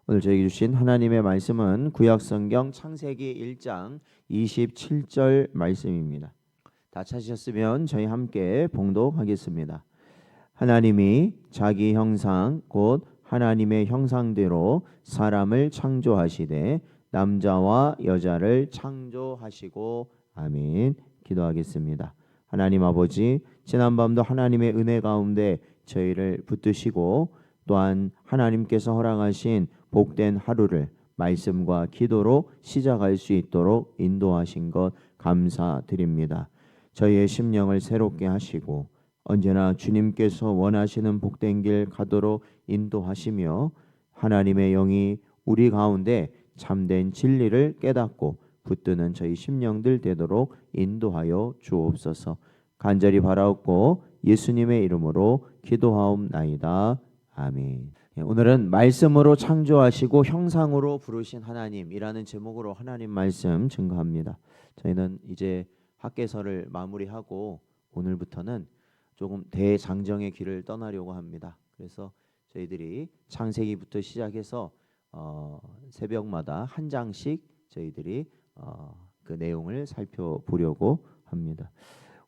오늘 저에게 주신 하나님의 말씀은 구약성경 창세기 1장 27절 말씀입니다. 다 찾으셨으면 저희 함께 봉독하겠습니다. 하나님이 자기 형상 곧 하나님의 형상대로 사람을 창조하시되 남자와 여자를 창조하시고 아멘. 기도하겠습니다. 하나님 아버지, 지난밤도 하나님의 은혜 가운데 저희를 붙드시고 또한 하나님께서 허락하신 복된 하루를 말씀과 기도로 시작할 수 있도록 인도하신 것 감사드립니다. 저희의 심령을 새롭게 하시고 언제나 주님께서 원하시는 복된 길 가도록 인도하시며 하나님의 영이 우리 가운데 참된 진리를 깨닫고 붙드는 저희 심령들 되도록 인도하여 주옵소서. 간절히 바라옵고 예수님의 이름으로 기도하옵나이다. 아멘. 오늘은 말씀으로 창조하시고 형상으로 부르신 하나님이라는 제목으로 하나님 말씀 증거합니다. 저희는 이제 학개설을 마무리하고 오늘부터는 조금 대장정의 길을 떠나려고 합니다. 그래서 저희들이 창세기부터 시작해서 새벽마다 한 장씩 저희들이 그 내용을 살펴보려고 합니다.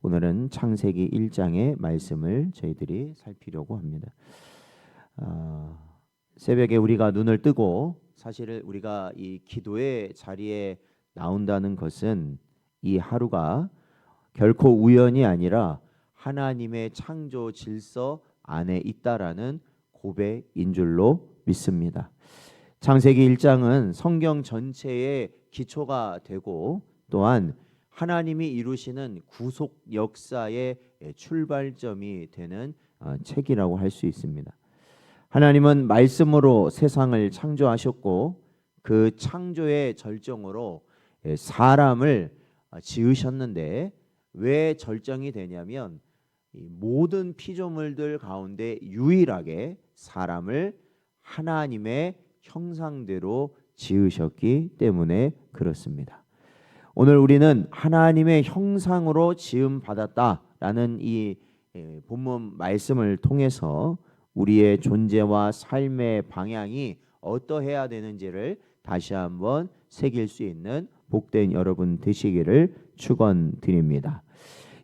오늘은 창세기 1장의 말씀을 저희들이 살피려고 합니다. 새벽에 우리가 눈을 뜨고 사실 우리가 이 기도의 자리에 나온다는 것은 이 하루가 결코 우연이 아니라 하나님의 창조 질서 안에 있다라는 고백인 줄로 믿습니다. 창세기 1장은 성경 전체의 기초가 되고 또한 하나님이 이루시는 구속 역사의 출발점이 되는 책이라고 할 수 있습니다. 하나님은 말씀으로 세상을 창조하셨고 그 창조의 절정으로 사람을 지으셨는데 왜 절정이 되냐면 모든 피조물들 가운데 유일하게 사람을 하나님의 형상대로 지으셨기 때문에 그렇습니다. 오늘 우리는 하나님의 형상으로 지음 받았다라는 이 본문 말씀을 통해서 우리의 존재와 삶의 방향이 어떠해야 되는지를 다시 한번 새길 수 있는 복된 여러분 되시기를 축원드립니다.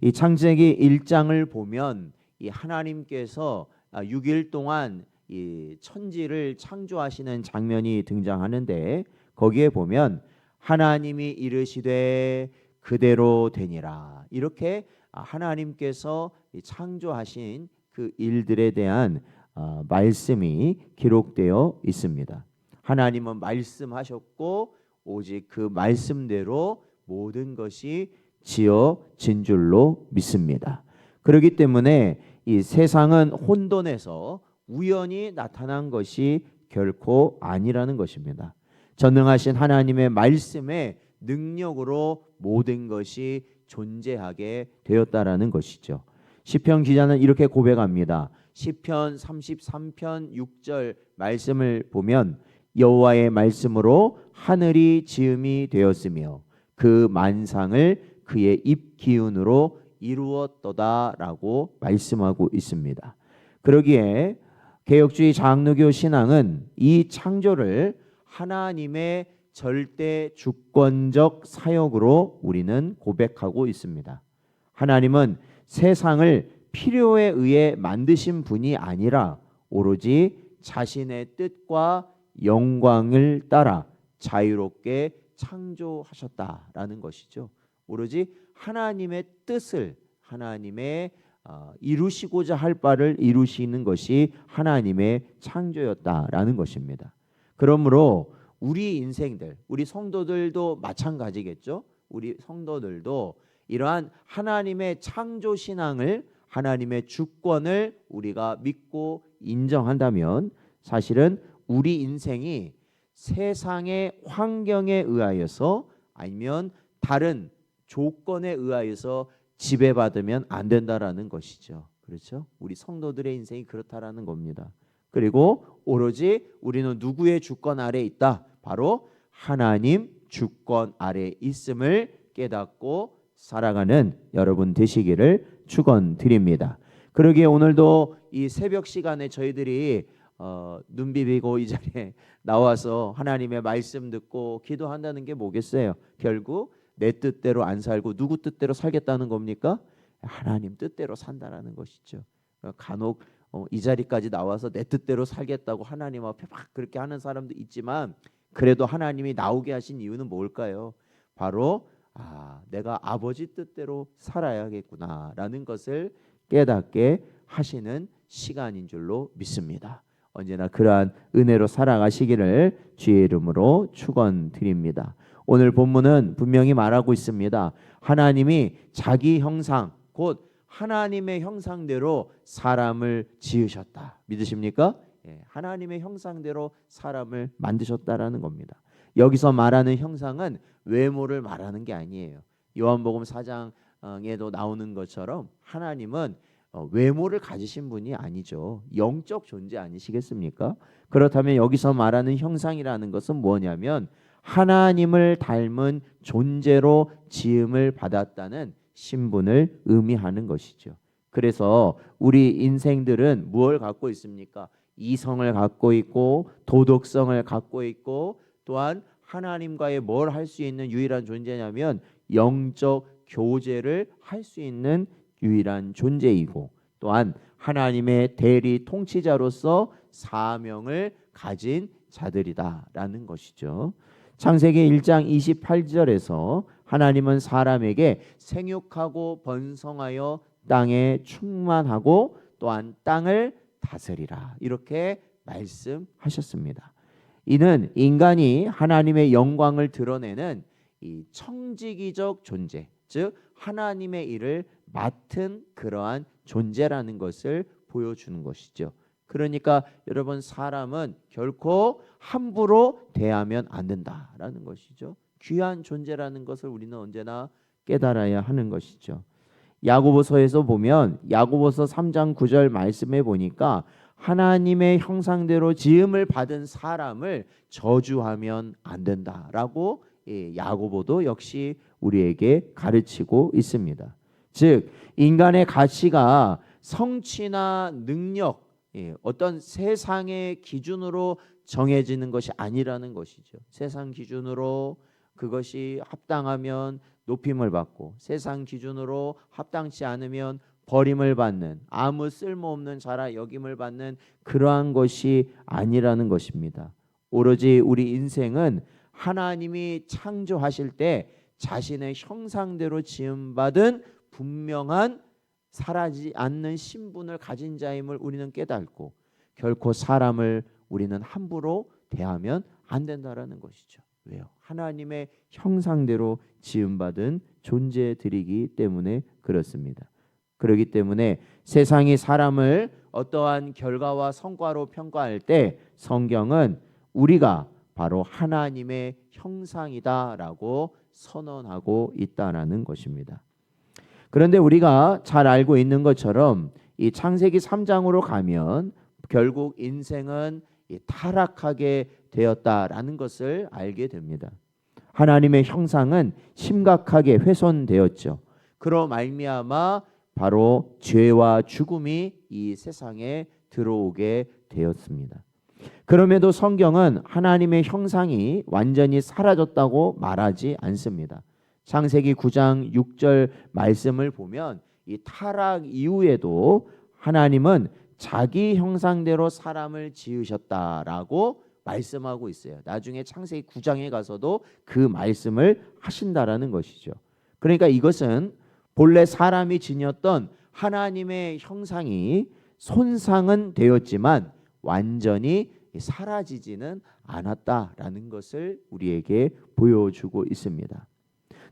이 창세기 1장을 보면 이 하나님께서 6일 동안 이 천지를 창조하시는 장면이 등장하는데 거기에 보면 하나님이 이르시되 그대로 되니라 이렇게 하나님께서 창조하신 그 일들에 대한 말씀이 기록되어 있습니다. 하나님은 말씀하셨고 오직 그 말씀대로 모든 것이 지어진 줄로 믿습니다. 그렇기 때문에 이 세상은 혼돈에서 우연히 나타난 것이 결코 아니라는 것입니다. 전능하신 하나님의 말씀의 능력으로 모든 것이 존재하게 되었다라는 것이죠. 시편 기자는 이렇게 고백합니다. 시편 33편 6절 말씀을 보면 여호와의 말씀으로 하늘이 지음이 되었으며 그 만상을 그의 입 기운으로 이루었도다라고 말씀하고 있습니다. 그러기에 개혁주의 장로교 신앙은 이 창조를 하나님의 절대 주권적 사역으로 우리는 고백하고 있습니다. 하나님은 세상을 필요에 의해 만드신 분이 아니라 오로지 자신의 뜻과 영광을 따라 자유롭게 창조하셨다라는 것이죠. 오로지 하나님의 뜻을 하나님의 이루시고자 할 바를 이루시는 것이 하나님의 창조였다라는 것입니다. 그러므로 우리 인생들, 우리 성도들도 마찬가지겠죠. 우리 성도들도 이러한 하나님의 창조 신앙을 하나님의 주권을 우리가 믿고 인정한다면 사실은 우리 인생이 세상의 환경에 의하여서 아니면 다른 조건에 의하여서 지배받으면 안 된다라는 것이죠. 그렇죠? 우리 성도들의 인생이 그렇다라는 겁니다. 그리고 오로지 우리는 누구의 주권 아래 있다? 바로 하나님 주권 아래 있음을 깨닫고 살아가는 여러분 되시기를 축원드립니다. 그러기에 오늘도 이 새벽 시간에 저희들이 눈 비비고 이 자리에 나와서 하나님의 말씀 듣고 기도한다는 게 뭐겠어요? 결국 내 뜻대로 안 살고 누구 뜻대로 살겠다는 겁니까? 하나님 뜻대로 산다라는 것이죠. 간혹 이 자리까지 나와서 내 뜻대로 살겠다고 하나님 앞에 막 그렇게 하는 사람도 있지만 그래도 하나님이 나오게 하신 이유는 뭘까요? 바로 내가 아버지 뜻대로 살아야겠구나라는 것을 깨닫게 하시는 시간인 줄로 믿습니다. 언제나 그러한 은혜로 살아가시기를 주의 이름으로 축원드립니다. 오늘 본문은 분명히 말하고 있습니다. 하나님이 자기 형상 곧 하나님의 형상대로 사람을 지으셨다. 믿으십니까? 하나님의 형상대로 사람을 만드셨다라는 겁니다. 여기서 말하는 형상은 외모를 말하는 게 아니에요. 요한복음 4장에도 나오는 것처럼 하나님은 외모를 가지신 분이 아니죠. 영적 존재 아니시겠습니까? 그렇다면 여기서 말하는 형상이라는 것은 뭐냐면 하나님을 닮은 존재로 지음을 받았다는 신분을 의미하는 것이죠. 그래서 우리 인생들은 무엇을 갖고 있습니까? 이성을 갖고 있고 도덕성을 갖고 있고 또한 하나님과의 뭘 할 수 있는 유일한 존재냐면 영적 교제를 할 수 있는 유일한 존재이고 또한 하나님의 대리 통치자로서 사명을 가진 자들이다라는 것이죠. 창세기 1장 28절에서 하나님은 사람에게 생육하고 번성하여 땅에 충만하고 또한 땅을 다스리라 이렇게 말씀하셨습니다. 이는 인간이 하나님의 영광을 드러내는 이 청지기적 존재, 즉 하나님의 일을 맡은 그러한 존재라는 것을 보여주는 것이죠. 그러니까 여러분 사람은 결코 함부로 대하면 안 된다라는 것이죠. 귀한 존재라는 것을 우리는 언제나 깨달아야 하는 것이죠. 야고보서에서 보면 야고보서 3장 9절 말씀에 보니까 하나님의 형상대로 지음을 받은 사람을 저주하면 안 된다라고 야고보도 역시 우리에게 가르치고 있습니다. 즉 인간의 가치가 성취나 능력, 어떤 세상의 기준으로 정해지는 것이 아니라는 것이죠. 세상 기준으로 그것이 합당하면 높임을 받고 세상 기준으로 합당치 않으면 버림을 받는 아무 쓸모없는 자라 여김을 받는 그러한 것이 아니라는 것입니다. 오로지 우리 인생은 하나님이 창조하실 때 자신의 형상대로 지음받은 분명한 사라지지 않는 신분을 가진 자임을 우리는 깨닫고 결코 사람을 우리는 함부로 대하면 안 된다라는 것이죠. 왜요? 하나님의 형상대로 지음받은 존재들이기 때문에 그렇습니다. 그렇기 때문에 세상이 사람을 어떠한 결과와 성과로 평가할 때 성경은 우리가 바로 하나님의 형상이다라고 선언하고 있다라는 것입니다. 그런데 우리가 잘 알고 있는 것처럼 이 창세기 3장으로 가면 결국 인생은 타락하게 되었다라는 것을 알게 됩니다. 하나님의 형상은 심각하게 훼손되었죠. 그로 말미암아 바로 죄와 죽음이 이 세상에 들어오게 되었습니다. 그럼에도 성경은 하나님의 형상이 완전히 사라졌다고 말하지 않습니다. 창세기 9장 6절 말씀을 보면 이 타락 이후에도 하나님은 자기 형상대로 사람을 지으셨다라고 말씀하고 있어요. 나중에 창세기 9장에 가서도 그 말씀을 하신다라는 것이죠. 그러니까 이것은 본래 사람이 지녔던 하나님의 형상이 손상은 되었지만 완전히 사라지지는 않았다라는 것을 우리에게 보여주고 있습니다.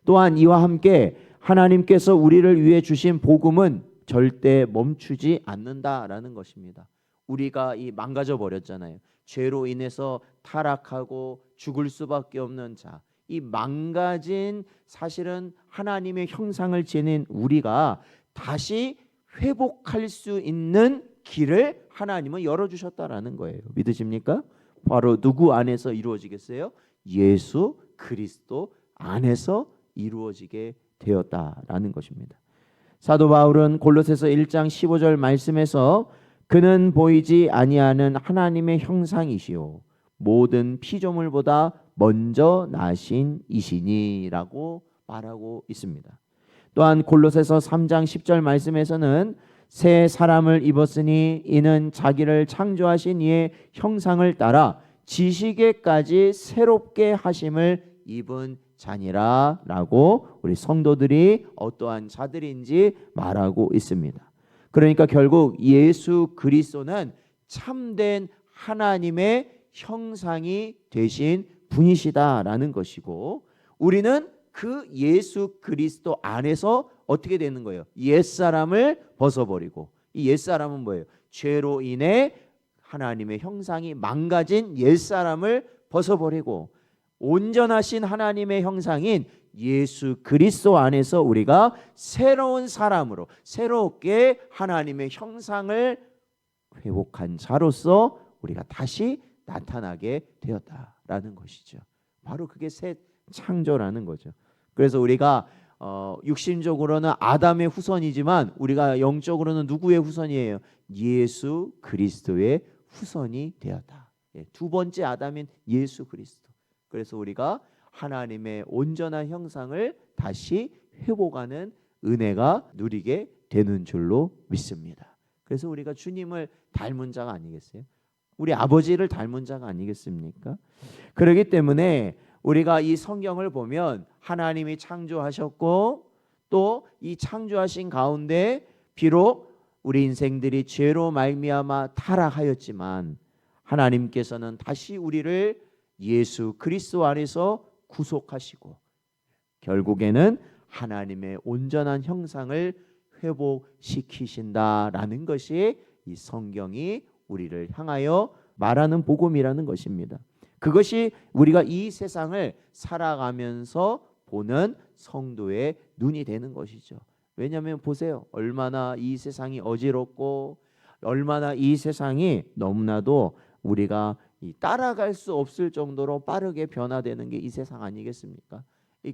또한 이와 함께 하나님께서 우리를 위해 주신 복음은 절대 멈추지 않는다라는 것입니다. 우리가 이 망가져 버렸잖아요. 죄로 인해서 타락하고 죽을 수밖에 없는 자, 이 망가진 사실은 하나님의 형상을 지닌 우리가 다시 회복할 수 있는 길을 하나님은 열어주셨다라는 거예요. 믿으십니까? 바로 누구 안에서 이루어지겠어요? 예수 그리스도 안에서 이루어지게 되었다라는 것입니다. 사도 바울은 골로새서 1장 15절 말씀에서 그는 보이지 아니하는 하나님의 형상이시요 모든 피조물보다 먼저 나신 이시니라고 말하고 있습니다. 또한 골로새서 3장 10절 말씀에서는 새 사람을 입었으니 이는 자기를 창조하신 이의 형상을 따라 지식에까지 새롭게 하심을 입은 자니라 라고 우리 성도들이 어떠한 자들인지 말하고 있습니다. 그러니까 결국 예수 그리스도는 참된 하나님의 형상이 되신 분이시다라는 것이고, 우리는 그 예수 그리스도 안에서 어떻게 되는 거예요? 옛사람을 벗어버리고, 이 옛사람은 뭐예요? 죄로 인해 하나님의 형상이 망가진 옛사람을 벗어버리고 온전하신 하나님의 형상인 예수 그리스도 안에서 우리가 새로운 사람으로 새롭게 하나님의 형상을 회복한 자로서 우리가 다시 나타나게 되었다라는 것이죠. 바로 그게 새 창조라는 거죠. 그래서 우리가 육신적으로는 아담의 후손이지만 우리가 영적으로는 누구의 후손이에요? 예수 그리스도의 후손이 되었다. 두 번째 아담인 예수 그리스도. 그래서 우리가 하나님의 온전한 형상을 다시 회복하는 은혜가 누리게 되는 줄로 믿습니다. 그래서 우리가 주님을 닮은 자가 아니겠어요? 우리 아버지를 닮은 자가 아니겠습니까? 그렇기 때문에 우리가 이 성경을 보면 하나님이 창조하셨고 또 이 창조하신 가운데 비록 우리 인생들이 죄로 말미암아 타락하였지만 하나님께서는 다시 우리를 예수 그리스도 안에서 구속하시고 결국에는 하나님의 온전한 형상을 회복시키신다라는 것이 이 성경이 우리를 향하여 말하는 복음이라는 것입니다. 그것이 우리가 이 세상을 살아가면서 보는 성도의 눈이 되는 것이죠. 왜냐하면 보세요. 얼마나 이 세상이 어지럽고 얼마나 이 세상이 너무나도 우리가 따라갈 수 없을 정도로 빠르게 변화되는 게 이 세상 아니겠습니까?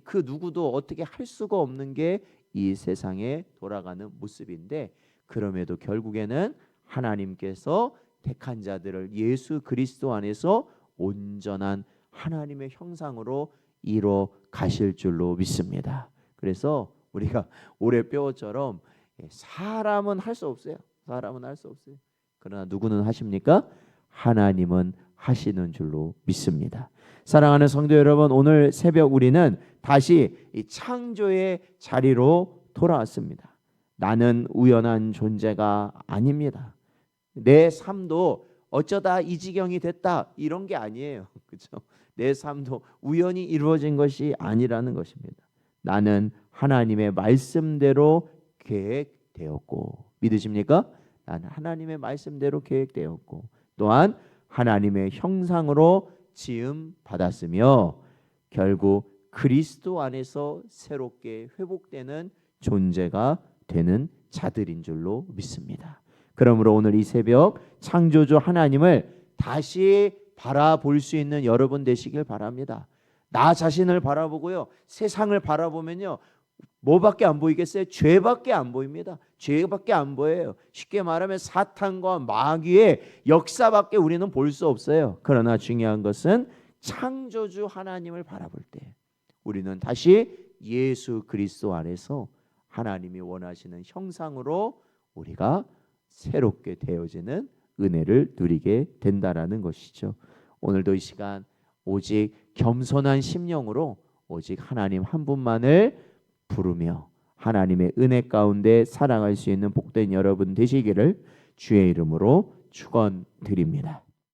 그 누구도 어떻게 할 수가 없는 게 이 세상에 돌아가는 모습인데, 그럼에도 결국에는 하나님께서 택한 자들을 예수 그리스도 안에서 온전한 하나님의 형상으로 이뤄 가실 줄로 믿습니다. 그래서 우리가 올해 표어처럼 사람은 할 수 없어요. 사람은 할 수 없어요. 그러나 누구는 하십니까? 하나님은 하시는 줄로 믿습니다. 사랑하는 성도 여러분, 오늘 새벽 우리는 다시 이 창조의 자리로 돌아왔습니다. 나는 우연한 존재가 아닙니다. 내 삶도 어쩌다 이 지경이 됐다 이런 게 아니에요. 그렇죠? 내 삶도 우연히 이루어진 것이 아니라는 것입니다. 나는 하나님의 말씀대로 계획되었고, 믿으십니까? 나는 하나님의 말씀대로 계획되었고 또한 하나님의 형상으로 지음 받았으며 결국 그리스도 안에서 새롭게 회복되는 존재가 되는 자들인 줄로 믿습니다. 그러므로 오늘 이 새벽 창조주 하나님을 다시 바라볼 수 있는 여러분 되시길 바랍니다. 나 자신을 바라보고요, 세상을 바라보면요, 뭐밖에 안 보이겠어요? 죄밖에 안 보입니다. 죄밖에 안 보여요. 쉽게 말하면 사탄과 마귀의 역사밖에 우리는 볼 수 없어요. 그러나 중요한 것은 창조주 하나님을 바라볼 때 우리는 다시 예수 그리스도 안에서 하나님이 원하시는 형상으로 우리가 새롭게 되어지는 은혜를 누리게 된다라는 것이죠. 오늘도 이 시간 오직 겸손한 심령으로 오직 하나님 한 분만을 부르며 하나님의 은혜 가운데 살아갈 수 있는 복된 여러분 되시기를 주의 이름으로 축원드립니다.